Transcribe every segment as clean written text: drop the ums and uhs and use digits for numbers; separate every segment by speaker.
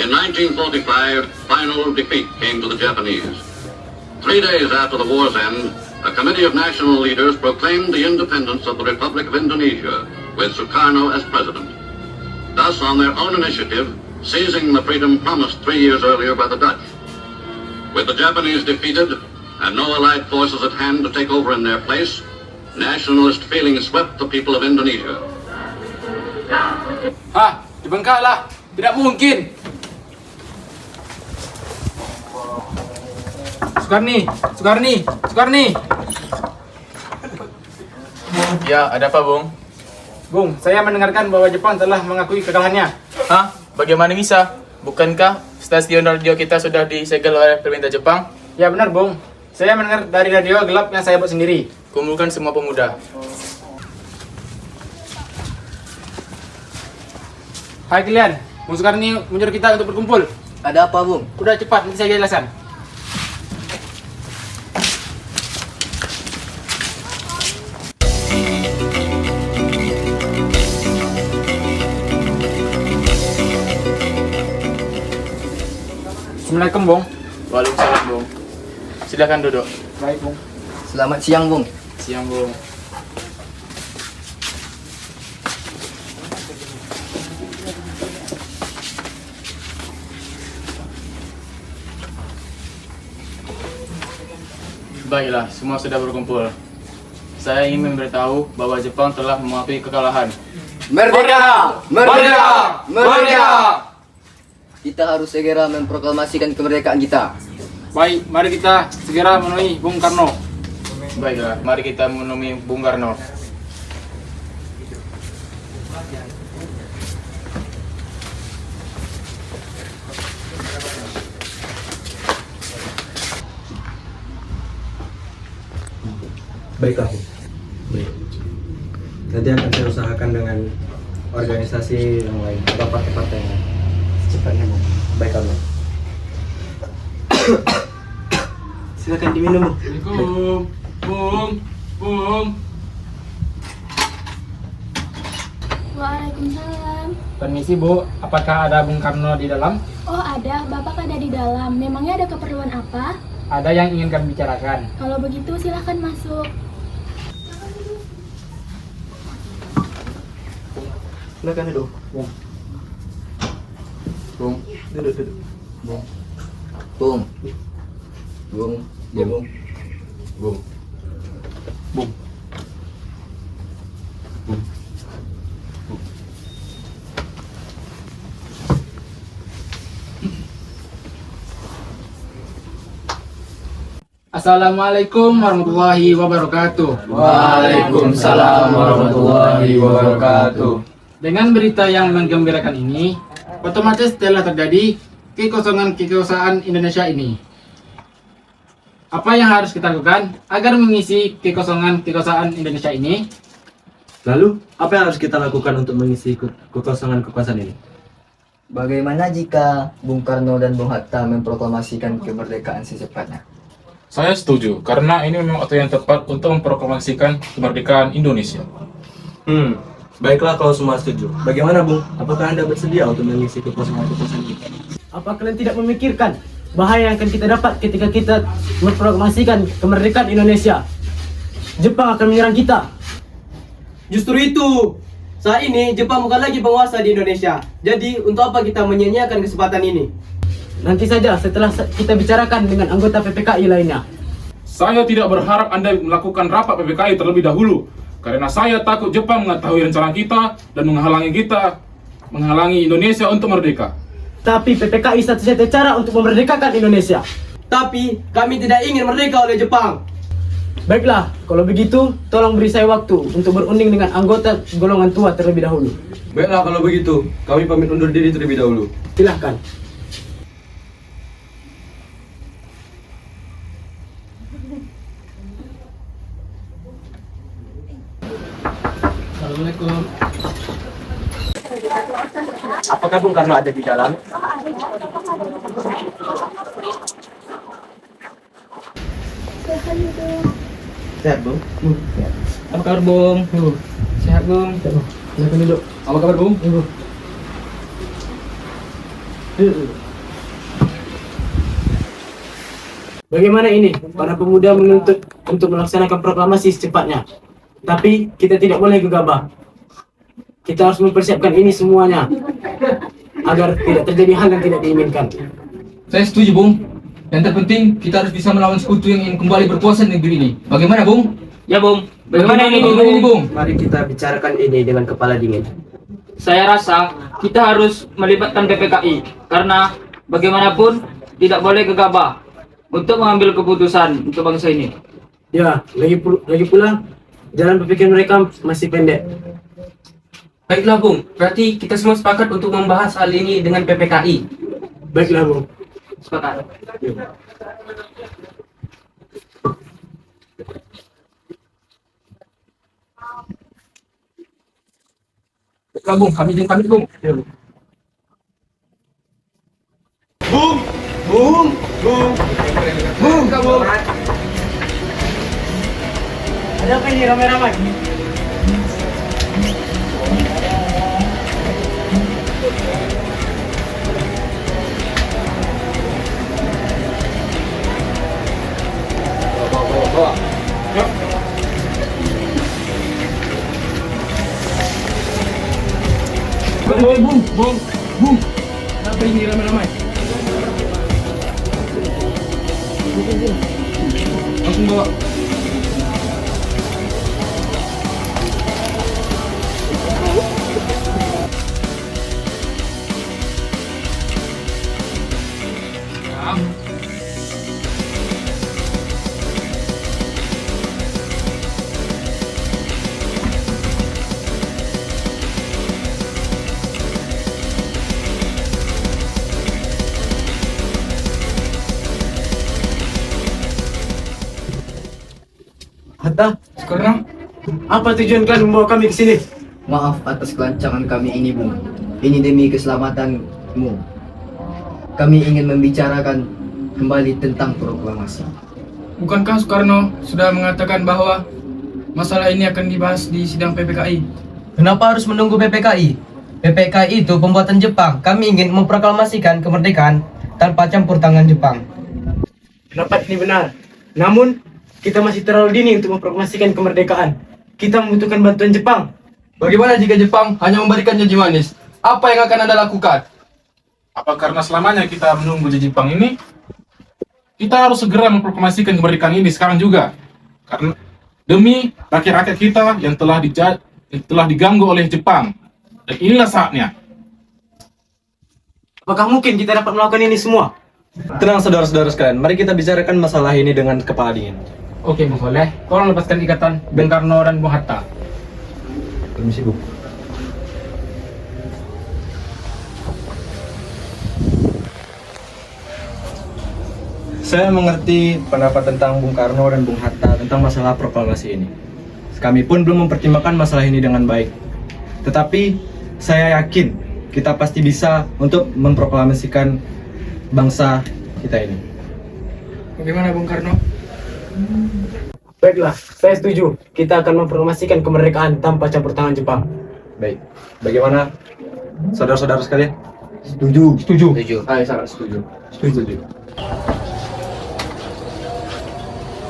Speaker 1: In 1945, final defeat came to the Japanese. 3 days after the war's end, a committee of national leaders proclaimed the independence of the Republic of Indonesia, with Sukarno as president. Thus, on their own initiative, seizing the freedom promised 3 years earlier by the Dutch. With the Japanese defeated and no Allied forces at hand to take over in their place, nationalist feeling swept the people of Indonesia.
Speaker 2: Dibengkaklah. Tidak mungkin. Sukarni.
Speaker 3: Ya, ada apa, Bung?
Speaker 2: Bung, saya mendengarkan bahwa Jepang telah mengakui kekalahannya.
Speaker 3: Hah? Bagaimana bisa? Bukankah stasiun radio kita sudah disegel oleh pemerintah Jepang?
Speaker 2: Ya benar, Bung. Saya mendengar dari radio gelap yang saya buat sendiri.
Speaker 3: Kumpulkan semua pemuda.
Speaker 2: Hai kalian, Bung Sukarni menyuruh kita untuk berkumpul.
Speaker 4: Ada apa, Bung?
Speaker 2: Udah cepat, nanti saya jelaskan. Assalamualaikum, Bung.
Speaker 3: Waalaikumsalam, Bung. Silakan duduk.
Speaker 2: Baik, Bung.
Speaker 4: Selamat siang, Bung.
Speaker 3: Siang, Bung. Baiklah, semua sudah berkumpul. Saya ingin memberitahu bahwa Jepang telah mengakui kekalahan.
Speaker 4: Merdeka! Kita harus segera memproklamasikan kemerdekaan kita.
Speaker 2: Baik, mari kita segera menemui Bung Karno.
Speaker 3: Baiklah, mari kita menemui Bung Karno.
Speaker 5: Baiklah, Bu. Baik. Nanti akan saya usahakan dengan organisasi yang lain atau partai-partai yang lain. Secepatnya, Bu. Baik, Bu. Silakan diminum, Bu.
Speaker 2: Assalamualaikum, Bung.
Speaker 6: Waalaikumsalam.
Speaker 2: Permisi, Bu. Apakah ada Bung Karno di dalam?
Speaker 6: Oh ada, Bapak ada di dalam. Memangnya ada keperluan apa?
Speaker 2: Ada yang ingin kami bicarakan.
Speaker 6: Kalau begitu silahkan masuk.
Speaker 5: Silakan duduk.
Speaker 2: Bung.
Speaker 5: Duduk.
Speaker 4: Bung. Ya, Bung.
Speaker 2: Assalamualaikum warahmatullahi wabarakatuh.
Speaker 3: Waalaikumsalam warahmatullahi wabarakatuh.
Speaker 2: Dengan berita yang menggembirakan ini, otomatis telah terjadi kekosongan Indonesia ini. Apa yang harus kita lakukan agar mengisi kekosongan Indonesia ini?
Speaker 5: Lalu, apa yang harus kita lakukan untuk mengisi kekosongan ini?
Speaker 4: Bagaimana jika Bung Karno dan Bung Hatta memproklamasikan kemerdekaan secepatnya?
Speaker 7: Saya setuju, karena ini memang waktu yang tepat untuk memproklamasikan kemerdekaan Indonesia.
Speaker 5: Baiklah kalau semua setuju. Bagaimana, Bung? Apakah Anda bersedia untuk mengisi kekosongan kita?
Speaker 8: Apa kalian tidak memikirkan bahaya yang akan kita dapat ketika kita memproklamasikan kemerdekaan Indonesia? Jepang akan menyerang kita.
Speaker 9: Justru itu, saat ini Jepang bukan lagi penguasa di Indonesia. Jadi, untuk apa kita menyia-nyiakan kesempatan ini?
Speaker 8: Nanti saja setelah kita bicarakan dengan anggota PPKI lainnya.
Speaker 7: Saya tidak berharap Anda melakukan rapat PPKI terlebih dahulu, karena saya takut Jepang mengetahui rencana kita dan menghalangi Indonesia untuk merdeka.
Speaker 8: Tapi PPKI satu-satunya cara untuk memerdekakan Indonesia.
Speaker 9: Tapi, kami tidak ingin merdeka oleh Jepang.
Speaker 8: Baiklah, kalau begitu, tolong beri saya waktu untuk berunding dengan anggota golongan tua terlebih dahulu.
Speaker 5: Baiklah kalau begitu, kami pamit undur diri terlebih dahulu.
Speaker 8: Silahkan.
Speaker 2: Assalamualaikum.
Speaker 5: Apakah Bung Karno ada di dalam? Sehat, Bung?
Speaker 2: Apa kabar, Bung? Sehat, Bung.
Speaker 5: Silakan duduk.
Speaker 2: Apa kabar, Bung?
Speaker 8: Bagaimana ini? Para pemuda menuntut untuk melaksanakan proklamasi secepatnya. Tapi kita tidak boleh gegabah. Kita harus mempersiapkan ini semuanya agar tidak terjadi hal yang tidak diinginkan.
Speaker 10: Saya setuju, Bung. Yang terpenting, kita harus bisa melawan sekutu yang ingin kembali berkuasa di negeri ini. Bagaimana, Bung?
Speaker 3: Ya, Bung. Bagaimana ini,
Speaker 10: Bung?
Speaker 9: Mari kita bicarakan ini dengan kepala dingin.
Speaker 3: Saya rasa kita harus melibatkan PPKI karena bagaimanapun tidak boleh gegabah untuk mengambil keputusan untuk bangsa ini.
Speaker 8: Ya, lagi pula jalan berpikir mereka masih pendek.
Speaker 9: Baiklah Bung, berarti kita semua sepakat untuk membahas hal ini dengan PPKI.
Speaker 8: Baiklah, Bung.
Speaker 3: Sepakat.
Speaker 10: Baiklah, Bung. Kami izin pamit, Bung.
Speaker 8: Ada apa ini ramai-ramai?
Speaker 10: Bung. Kenapa ini ramai-ramai? Langsung bawa.
Speaker 8: Hatta,
Speaker 10: Sekarang,
Speaker 8: apa tujuan kalian membawa kami ke sini?
Speaker 4: Maaf atas kelancangan kami ini, Bung. Ini demi keselamatanmu. Kami ingin membicarakan kembali tentang proklamasi.
Speaker 10: bukankah Soekarno sudah mengatakan bahwa masalah ini akan dibahas di sidang PPKI?
Speaker 9: Kenapa harus menunggu PPKI? PPKI itu pembuatan Jepang. Kami ingin memproklamasikan kemerdekaan tanpa campur tangan Jepang.
Speaker 8: Pendapat ini benar. Namun, kita masih terlalu dini untuk memproklamasikan kemerdekaan. Kita membutuhkan bantuan Jepang.
Speaker 10: Bagaimana jika Jepang hanya memberikan janji manis? Apa yang akan Anda lakukan?
Speaker 7: Apa karena selamanya kita menunggu janji Jepang ini? Kita harus segera memproklamasikan kemerdekaan ini sekarang juga. Karena demi rakyat-rakyat kita yang telah diganggu oleh Jepang. Dan inilah saatnya.
Speaker 8: Apakah mungkin kita dapat melakukan ini semua?
Speaker 5: Tenang saudara-saudara sekalian, mari kita bicarakan masalah ini dengan kepala dingin.
Speaker 2: Oke, Bung Soleh. Tolong lepaskan ikatan Bung Karno dan Bung Hatta.
Speaker 5: Permisi, Bung. Saya mengerti pendapat tentang Bung Karno dan Bung Hatta tentang masalah proklamasi ini. Kami pun belum mempertimbangkan masalah ini dengan baik. Tetapi saya yakin kita pasti bisa untuk memproklamasikan bangsa kita ini.
Speaker 2: Bagaimana Bung Karno?
Speaker 8: Baiklah, saya setuju. Kita akan memproklamasikan kemerdekaan tanpa campur tangan Jepang.
Speaker 5: Baik. Bagaimana saudara-saudara sekalian?
Speaker 4: Setuju.
Speaker 5: Setuju.
Speaker 10: Saya sangat setuju.
Speaker 5: Setuju.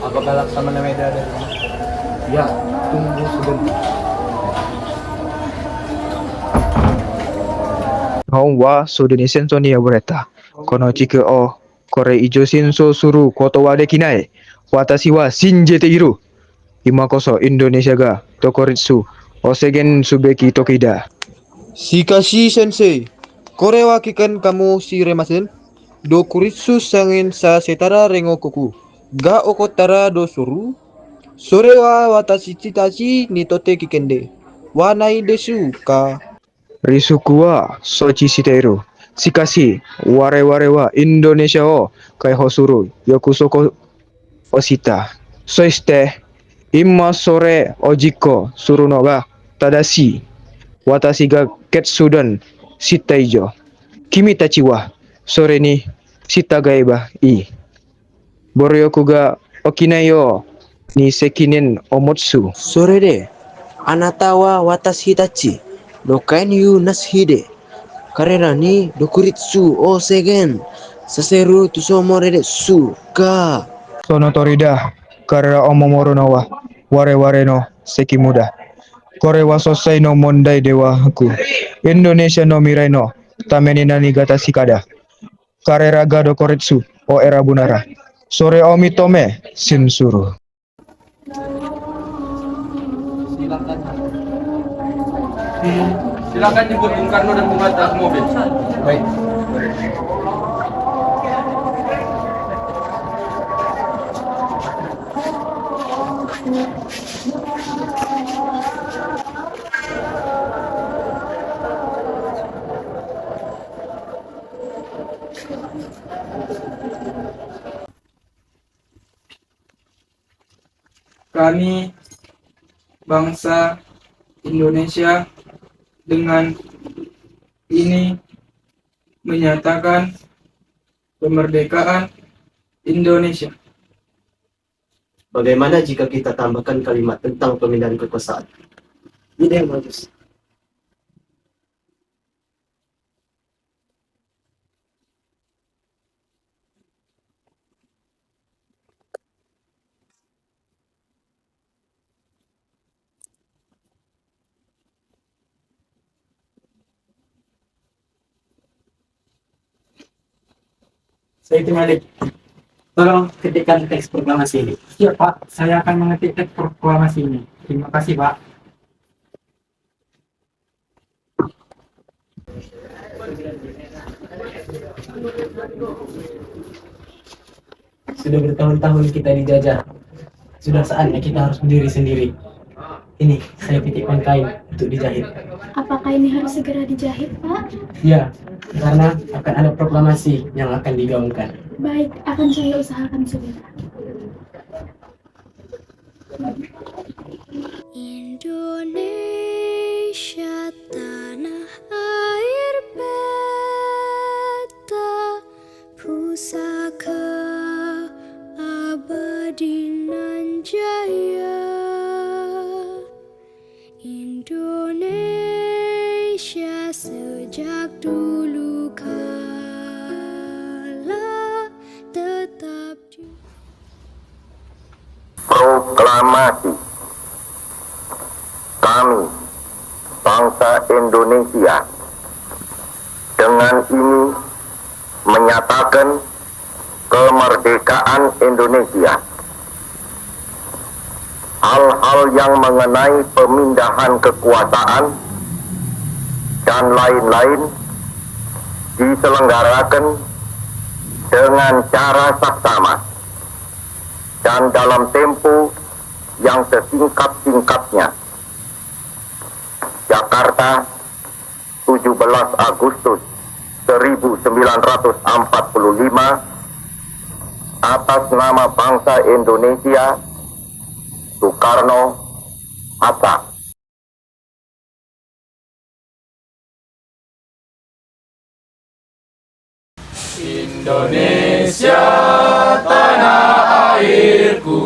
Speaker 9: Apakah Laksamana Medan ada?
Speaker 4: Ya, tunggu sebentar.
Speaker 11: 日本はすでに戦争に敗れた。この地区をこれ以上戦争することはできない。私は信じている。今こそインドネシアが独立を宣言すべき時だ。しかし先生、これは危険かもしれません。独立宣言させたら連合国が起こったらどうする？それは私たちにとって危険ではないでしょうか。リスクは承知している。しかし、我々はインドネシアを解放する約束をした。そして、今それを実行するのが正しい。私が決断した以上、君たちはそれに従えばいい。暴力が起きないように責任を持つ。それで、あなたは私たち、lo kan yu nas hide
Speaker 12: Karena ni dokuritsu o segen. Saseru tu somorede suka.
Speaker 11: Sono torida karena omomoro no wa ware no seki muda. Kore wa sosai no mondai dewa aku. Indonesia no mirai no tameni nani gata sikada. Karera gado koritsu o era bunara. Sore omi tome sinsuru.
Speaker 10: Silakan jemput Bung Karno dan Bung Hatta ke mobil. Baik. Kami bangsa Indonesia dengan ini menyatakan kemerdekaan Indonesia.
Speaker 9: Bagaimana jika kita tambahkan kalimat tentang pemindahan kekuasaan? Ide yang bagus.
Speaker 8: Saya itu Malik. Tolong ketikkan teks proklamasi ini. Siap Pak, saya akan mengetik teks proklamasi ini. Terima kasih Pak. Sudah bertahun-tahun kita dijajah. Sudah saatnya kita harus berdiri sendiri. Ini saya titipkan kain untuk dijahit.
Speaker 6: Apakah ini harus segera dijahit, Pak?
Speaker 8: Ya, karena akan ada proklamasi yang akan digaungkan.
Speaker 6: Baik, akan saya usahakan segera.
Speaker 13: Indonesia tanah air beta, pusaka abadi nan jaya. Indonesia sejak dulu kala tetap
Speaker 1: Proklamasi. Kami, bangsa Indonesia, dengan ini menyatakan kemerdekaan Indonesia. Hal-hal yang mengenai pemindahan kekuasaan dan lain-lain diselenggarakan dengan cara saksama dan dalam tempo yang sesingkat-singkatnya. Jakarta, 17 Agustus 1945, atas nama bangsa Indonesia, Soekarno Hatta.
Speaker 14: Indonesia tanah airku,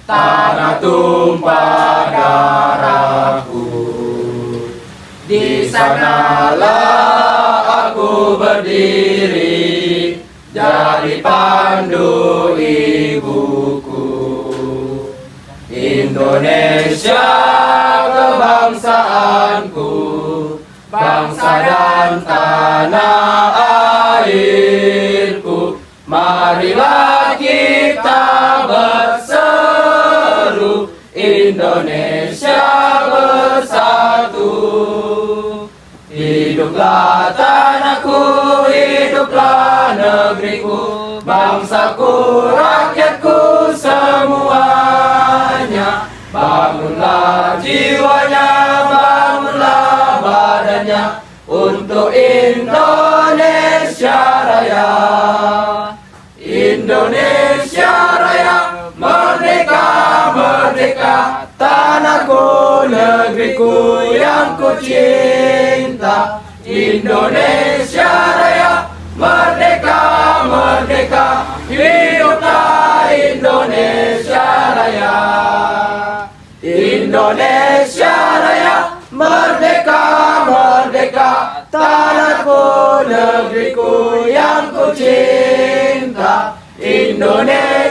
Speaker 14: tanah tumpah darahku. Di sanalah aku berdiri, jadi pandu ibuku. Indonesia kebangsaanku, bangsa dan tanah airku. Marilah kita berseru, Indonesia bersatu. Hiduplah tanahku, hiduplah negeriku, bangsaku, rakyatku semuanya. Bangunlah jiwanya, bangunlah badannya, untuk Indonesia Raya. Indonesia Raya, merdeka, merdeka, tanahku, negeriku yang ku cinta. Indonesia Raya, merdeka, merdeka, hiduplah Indonesia Raya. Indonesia Raya, merdeka, Merdeka, merdeka, tanahku, negeriku yang ku cinta, Indonesia.